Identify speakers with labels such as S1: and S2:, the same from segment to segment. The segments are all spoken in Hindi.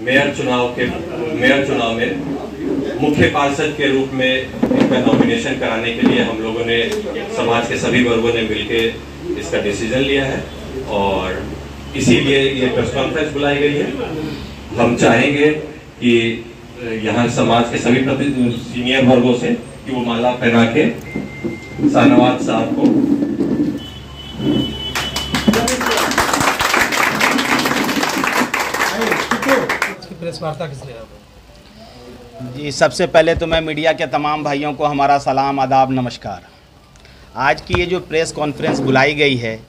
S1: मेयर चुनाव में मुख्य पार्षद के रूप में इनका नॉमिनेशन कराने के लिए हम लोगों ने समाज के सभी वर्गों ने मिलकर इसका डिसीजन लिया है और इसीलिए ये प्रेस कॉन्फ्रेंस बुलाई गई है। हम चाहेंगे कि यहाँ समाज के सभी सीनियर वर्गों से कि वो माला पहना के शाहनवाज साहब को
S2: प्रेस वार्ता किस लिए
S3: जी, सबसे पहले तो मैं मीडिया के तमाम भाइयों को हमारा सलाम, आदाब, नमस्कार। आज की ये जो प्रेस कॉन्फ्रेंस बुलाई गई है,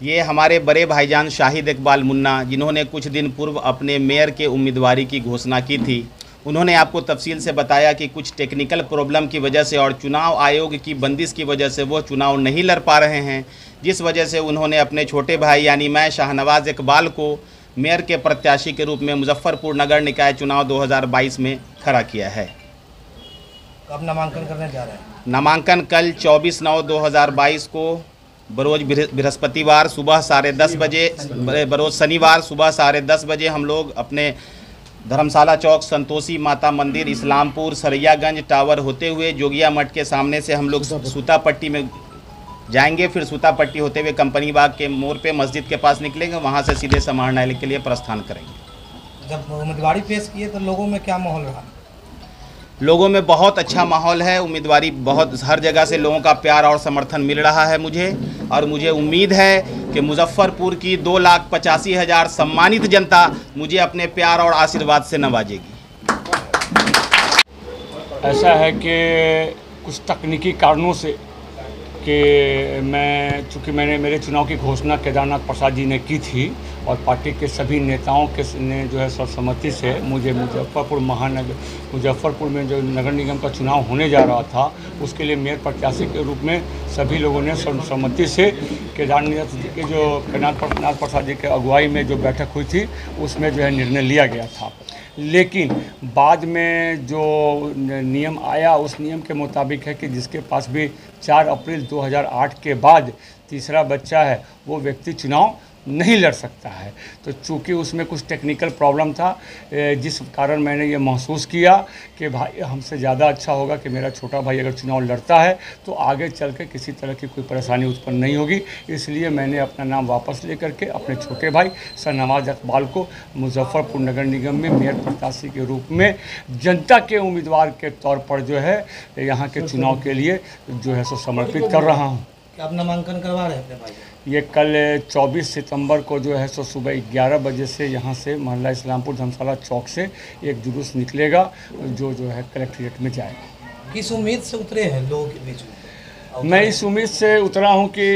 S3: ये हमारे बड़े भाईजान शाहिद इकबाल मुन्ना, जिन्होंने कुछ दिन पूर्व अपने मेयर के उम्मीदवारी की घोषणा की थी, उन्होंने आपको तफसील से बताया कि कुछ टेक्निकल प्रॉब्लम की वजह से और चुनाव आयोग की बंदिश की वजह से वो चुनाव नहीं लड़ पा रहे हैं, जिस वजह से उन्होंने अपने छोटे भाई यानी मैं शाहनवाज इकबाल को मेयर के प्रत्याशी के रूप में मुजफ्फरपुर नगर निकाय चुनाव 2022 में खड़ा किया है।
S2: कब नामांकन करने जा रहे हैं?
S1: नामांकन कल 24/9/2022 को बरोज बृहस्पतिवार सुबह 10:30 बजे, बरोज शनिवार सुबह 10:30 बजे हम लोग अपने धर्मशाला चौक, संतोषी माता मंदिर, इस्लामपुर, सरैयागंज टावर होते हुए जोगिया मठ के सामने से हम लोग सूता पट्टी में जाएंगे। फिर सूता पट्टी होते हुए कंपनी बाग के मोड़ पे मस्जिद के पास निकलेंगे, वहाँ से सीधे समाहरणालय के लिए प्रस्थान करेंगे।
S2: जब उम्मीदवारी पेश किए तो लोगों में क्या माहौल रहा?
S1: लोगों में बहुत अच्छा माहौल है। उम्मीदवारी बहुत हर जगह से लोगों का प्यार और समर्थन मिल रहा है मुझे, और मुझे उम्मीद है कि मुजफ्फरपुर की 2,85,000 सम्मानित जनता मुझे अपने प्यार और आशीर्वाद से नवाजेगी।
S4: ऐसा है कि कुछ तकनीकी कारणों से कि चूँकि मैंने मेरे चुनाव की घोषणा केदारनाथ प्रसाद जी ने की थी और पार्टी के सभी नेताओं के ने जो है सर्वसम्मति से मुझे मुजफ्फरपुर में जो नगर निगम का चुनाव होने जा रहा था उसके लिए मेयर प्रत्याशी के रूप में सभी लोगों ने सर्वसम्मति से केदारनाथ जी के केदारनाथ प्रसाद जी के अगुवाई में जो बैठक हुई थी उसमें जो है निर्णय लिया गया था। लेकिन बाद में जो नियम आया उस नियम के मुताबिक है कि जिसके पास भी 4 अप्रैल 2008 के बाद तीसरा बच्चा है वो व्यक्ति चुनाव नहीं लड़ सकता है। तो चूँकि उसमें कुछ टेक्निकल प्रॉब्लम था, जिस कारण मैंने ये महसूस किया कि भाई हमसे ज़्यादा अच्छा होगा कि मेरा छोटा भाई अगर चुनाव लड़ता है तो आगे चल के किसी तरह की कोई परेशानी उत्पन्न नहीं होगी। इसलिए मैंने अपना नाम वापस लेकर के अपने छोटे भाई शाहनवाज इकबाल को मुजफ्फरपुर नगर निगम में मेयर प्रत्याशी के रूप में जनता के उम्मीदवार के तौर पर जो है यहाँ के चुनाव के लिए जो है सो समर्पित कर रहा हूँ।
S2: आप नामांकन करवा रहे हैं अपने भाई?
S4: ये कल 24 सितंबर को जो है सो सुबह 11 बजे से यहाँ से मोहल्ला इस्लामपुर धर्मशाला चौक से एक जुलूस निकलेगा जो है कलेक्ट्रेट में जाएगा।
S2: किस उम्मीद से उतरे हैं लोगों के बीच में?
S4: मैं इस उम्मीद से उतरा हूँ कि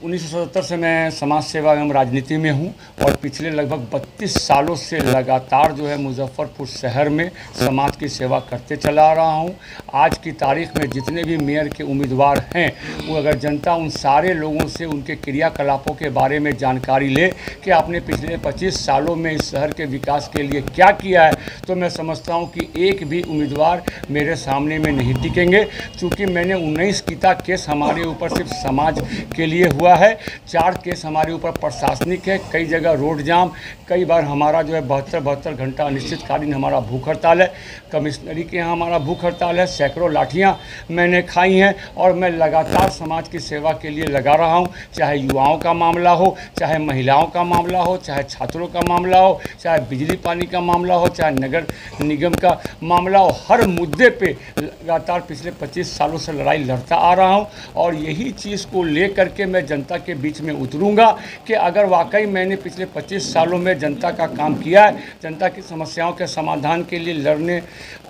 S4: 1977 से मैं समाज सेवा एवं राजनीति में हूँ और पिछले लगभग 32 सालों से लगातार जो है मुजफ्फरपुर शहर में समाज की सेवा करते चला आ रहा हूँ। आज की तारीख में जितने भी मेयर के उम्मीदवार हैं वो अगर जनता उन सारे लोगों से उनके क्रियाकलापों के बारे में जानकारी ले कि आपने पिछले 25 सालों में इस शहर के विकास के लिए क्या किया है, तो मैं समझता हूँ कि एक भी उम्मीदवार मेरे सामने में नहीं टिकेंगे। चूँकि मैंने 19 कीता केस हमारे ऊपर सिर्फ समाज के लिए हुआ है, 4 केस हमारे ऊपर प्रशासनिक है, कई जगह रोड जाम, कई बार हमारा जो है 72 घंटा अनिश्चितकालीन हमारा भूख हड़ताल है, कमिश्नरी के यहाँ हमारा भूख हड़ताल है, सैकड़ों लाठियाँ मैंने खाई हैं और मैं लगातार समाज की सेवा के लिए लगा रहा हूँ। चाहे युवाओं का मामला हो, चाहे महिलाओं का मामला हो, चाहे छात्रों का मामला हो, चाहे बिजली पानी का मामला हो, चाहे नगर निगम का मामला हो, हर मुद्दे पे लगातार पिछले 25 सालों से लड़ाई लड़ता आ रहा हूँ। और यही चीज़ को ले करके मैं जनता के बीच में उतरूंगा कि अगर वाकई मैंने पिछले 25 सालों में जनता का काम किया है, जनता की समस्याओं के समाधान के लिए लड़ने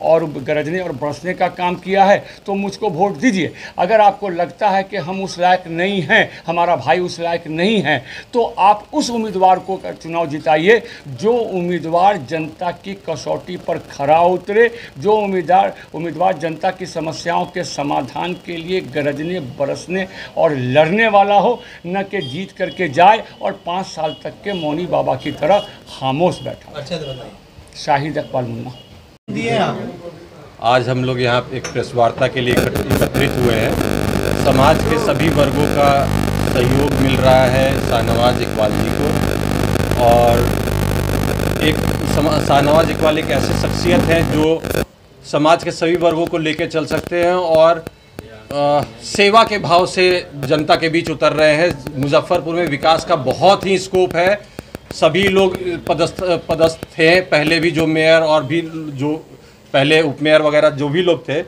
S4: और गरजने और बरसने का काम किया है, तो मुझको वोट दीजिए। अगर आपको लगता है कि हम उस लायक नहीं हैं, हमारा भाई उस लायक नहीं है, तो आप उस उम्मीदवार को चुनाव जिताइए जो उम्मीदवार जनता की कसौटी पर खरा उतरे, जो उम्मीदवार जनता की समस्याओं के समाधान के लिए गरजने बरसने और लड़ने वाला हो, न कि जीत करके जाए और 5 साल तक के मौनी बाबा की तरह खामोश बैठा।
S2: अच्छा तो बताइए।
S4: शाहिद इकबाल मुन्ना।
S1: आज हम लोग यहाँ एक प्रेस वार्ता के लिए एकत्रित हुए हैं। समाज के सभी वर्गों का सहयोग मिल रहा है शाहनवाज इकबाल जी को, और एक
S5: शाहनवाज इकबाल एक ऐसे शख्सियत हैं जो समाज के सभी वर्गों को लेकर चल सकते हैं और सेवा के भाव से जनता के बीच उतर रहे हैं। मुजफ्फरपुर में विकास का बहुत ही स्कोप है। सभी लोग पदस्थ थे, पहले भी जो मेयर और भी जो पहले उपमेयर वगैरह जो भी लोग थे,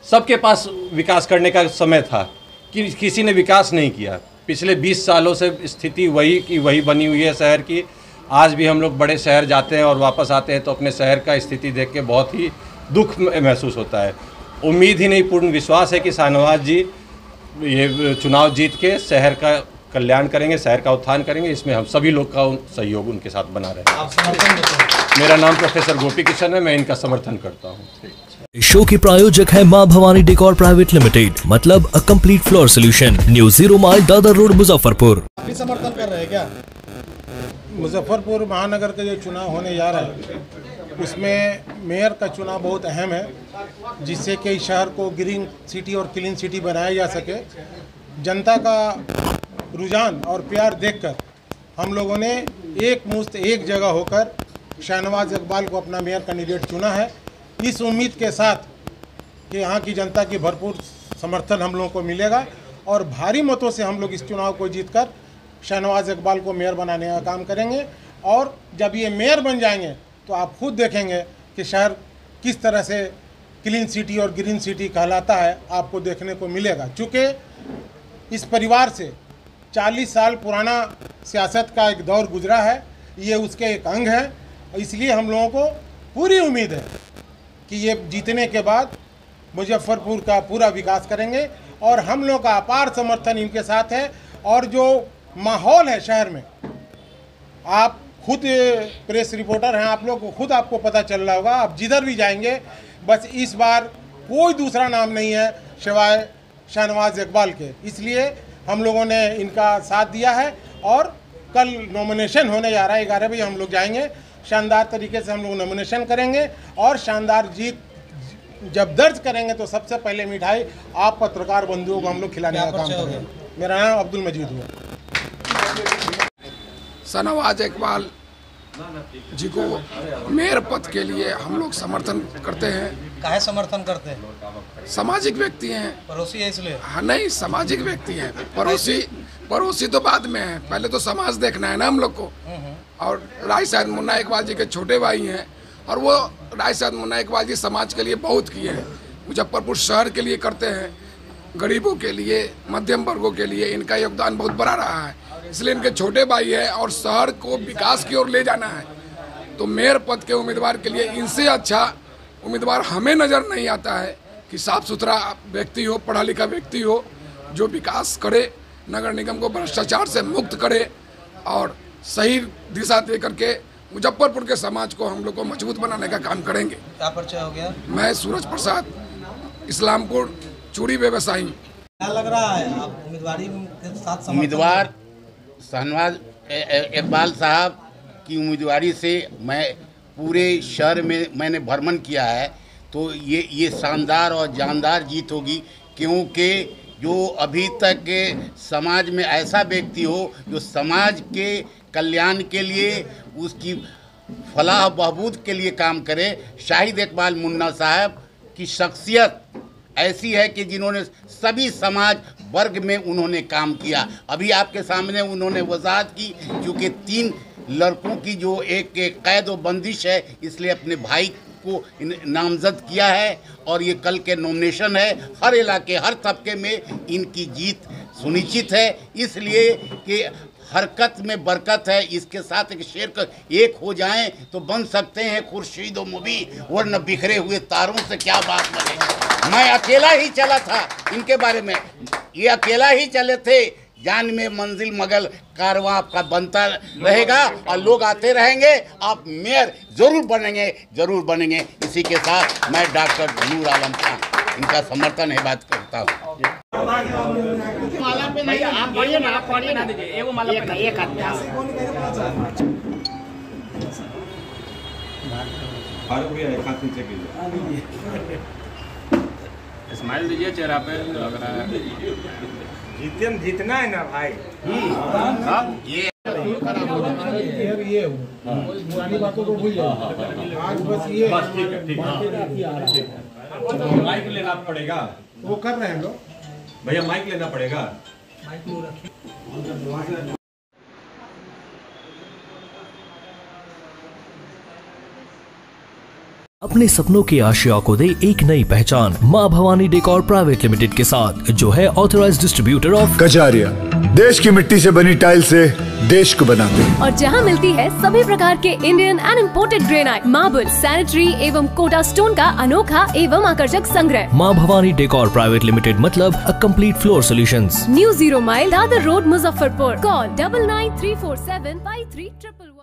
S5: सबके पास विकास करने का समय था कि किसी ने विकास नहीं किया। पिछले 20 सालों से स्थिति वही की वही बनी हुई है शहर की। आज भी हम लोग बड़े शहर जाते हैं और वापस आते हैं तो अपने शहर का स्थिति देख के बहुत ही दुख महसूस होता है। उम्मीद ही नहीं, पूर्ण विश्वास है कि शाहनवाज जी ये चुनाव जीत के शहर का कल्याण करेंगे, शहर का उत्थान करेंगे। इसमें हम सभी लोग का सहयोग उनके साथ बना रहे हैं।
S2: आप समर्थन देते हैं?
S5: मेरा नाम प्रोफेसर गोपी किशन है, मैं इनका समर्थन करता हूँ।
S6: शो के प्रायोजक है मां भवानी डेकोर प्राइवेट लिमिटेड, मतलब a complete floor solution, new 0 mile Dadar road Muzaffarpur.
S2: आप भी समर्थन कर रहे हैं क्या?
S7: मुजफ्फरपुर महानगर का जो चुनाव होने जा रहा है उसमें मेयर का चुनाव बहुत अहम है, जिससे कि शहर को ग्रीन सिटी और क्लीन सिटी बनाया जा सके। जनता का रुझान और प्यार देखकर हम लोगों ने एक मुश्त एक जगह होकर शाहनवाज इकबाल को अपना मेयर कैंडिडेट चुना है, इस उम्मीद के साथ कि यहाँ की जनता की भरपूर समर्थन हम लोगों को मिलेगा और भारी मतों से हम लोग इस चुनाव को जीतकर शाहनवाज इकबाल को मेयर बनाने का काम करेंगे। और जब ये मेयर बन जाएंगे तो आप खुद देखेंगे कि शहर किस तरह से क्लीन सिटी और ग्रीन सिटी कहलाता है, आपको देखने को मिलेगा। चूँकि इस परिवार से 40 साल पुराना सियासत का एक दौर गुजरा है, ये उसके एक अंग है। इसलिए हम लोगों को पूरी उम्मीद है कि ये जीतने के बाद मुजफ्फरपुर का पूरा विकास करेंगे और हम लोग का अपार समर्थन इनके साथ है। और जो माहौल है शहर में, आप खुद प्रेस रिपोर्टर हैं, आप लोग को खुद आपको पता चल रहा होगा, आप जिधर भी जाएंगे बस इस बार कोई दूसरा नाम नहीं है सिवाय शाहनवाज इकबाल के। इसलिए हम लोगों ने इनका साथ दिया है और कल नॉमिनेशन होने जा रहा है, 11 बजे हम लोग जाएंगे। शानदार तरीके से हम लोग नॉमिनेशन करेंगे और शानदार जीत जब दर्ज करेंगे तो सबसे पहले मिठाई आप पत्रकार बंधुओं को हम लोग खिलाने का काम करेंगे। मेरा नाम अब्दुल मजीद हुआ।
S8: शाहनवाज इकबाल जी को मेयर पद के लिए हम लोग समर्थन करते हैं।
S2: काहे समर्थन करते हैं?
S8: सामाजिक व्यक्ति हैं,
S2: पड़ोसी है इसलिए?
S8: हाँ, नहीं, सामाजिक व्यक्ति हैं। पड़ोसी तो बाद में है, पहले तो समाज देखना है ना हम लोग को। और राय साहब मुन्ना इकबाल जी के छोटे भाई हैं और वो राय साहब मुन्ना इकबाल जी समाज के लिए बहुत किए हैं। मुजफ्फरपुर शहर के लिए करते हैं, गरीबों के लिए, मध्यम वर्गों के लिए इनका योगदान बहुत बड़ा रहा है। इसलिए इनके छोटे भाई है और शहर को विकास की ओर ले जाना है। तो मेयर पद के उम्मीदवार के लिए इनसे अच्छा उम्मीदवार हमें नज़र नहीं आता है कि साफ सुथरा व्यक्ति हो, पढ़ा लिखा व्यक्ति हो, जो विकास करे, नगर निगम को भ्रष्टाचार से मुक्त करे और सही दिशा दे करके मुजफ्फरपुर के समाज को हम लोग को मजबूत बनाने का काम करेंगे।
S2: क्या परिचय हो गया?
S8: मैं सूरज प्रसाद, इस्लामपुर चूड़ी व्यवसायी।
S2: क्या लग रहा है आप उम्मीदवारी के साथ?
S9: उम्मीदवार शाहनवाज इकबाल साहब की उम्मीदवारी से मैं पूरे शहर में मैंने भ्रमण किया है, तो ये शानदार और जानदार जीत होगी। क्योंकि जो अभी तक के समाज में ऐसा व्यक्ति हो जो समाज के कल्याण के लिए, उसकी फलाह बहबूद के लिए काम करे। शाहिद इकबाल मुन्ना साहब की शख्सियत ऐसी है कि जिन्होंने सभी समाज वर्ग में उन्होंने काम किया। अभी आपके सामने उन्होंने वजाहत की, क्योंकि 3 लड़कों की जो एक कैद व बंदिश है, इसलिए अपने भाई को नामजद किया है और ये कल के नॉमिनेशन है। हर इलाके, हर तबके में इनकी जीत सुनिश्चित है, इसलिए कि हरकत में बरकत है। इसके साथ एक शेर का एक हो जाएं तो बन सकते हैं खुर्शीद व मुबी, वरना बिखरे हुए तारों से क्या बात बनेगी। मैं अकेला ही चला था इनके बारे में, ये अकेला ही चले थे। जान में मंजिल मगल कारवां आपका बनता रहेगा और लोग आते रहेंगे। आप मेयर जरूर बनेंगे, जरूर बनेंगे। इसी के साथ मैं डॉक्टर नूर आलम खान इनका समर्थन है बात करता हूँ। माला पे नहीं, आप पढ़िए ना, आप पढ़िए ना, दीजिए वो माला पे एक आदमी
S4: स्माइल दीजिए चेहरा पे, लग रहा है
S7: जीतना है ना भाई।
S9: ये
S7: ये पुरानी बातों को भूल जाओ, आज बस ये
S10: माइक लेना पड़ेगा,
S7: वो कर रहे हैं लोग।
S10: भैया माइक लेना पड़ेगा।
S6: अपने सपनों की आशिया को दे एक नई पहचान माँ भवानी डेकोर प्राइवेट लिमिटेड के साथ, जो है ऑथराइज्ड डिस्ट्रीब्यूटर ऑफ
S11: कजारिया। देश की मिट्टी से बनी टाइल से देश को बनाते हैं,
S12: और जहां मिलती है सभी प्रकार के Indian and imported granite, marble, sanitary एवं कोटा स्टोन का अनोखा एवं आकर्षक संग्रह।
S6: माँ भवानी डेकोर प्राइवेट लिमिटेड मतलब a complete floor solutions.
S12: New 0 mile Dadar road Muzaffarpur. Call 9934753011।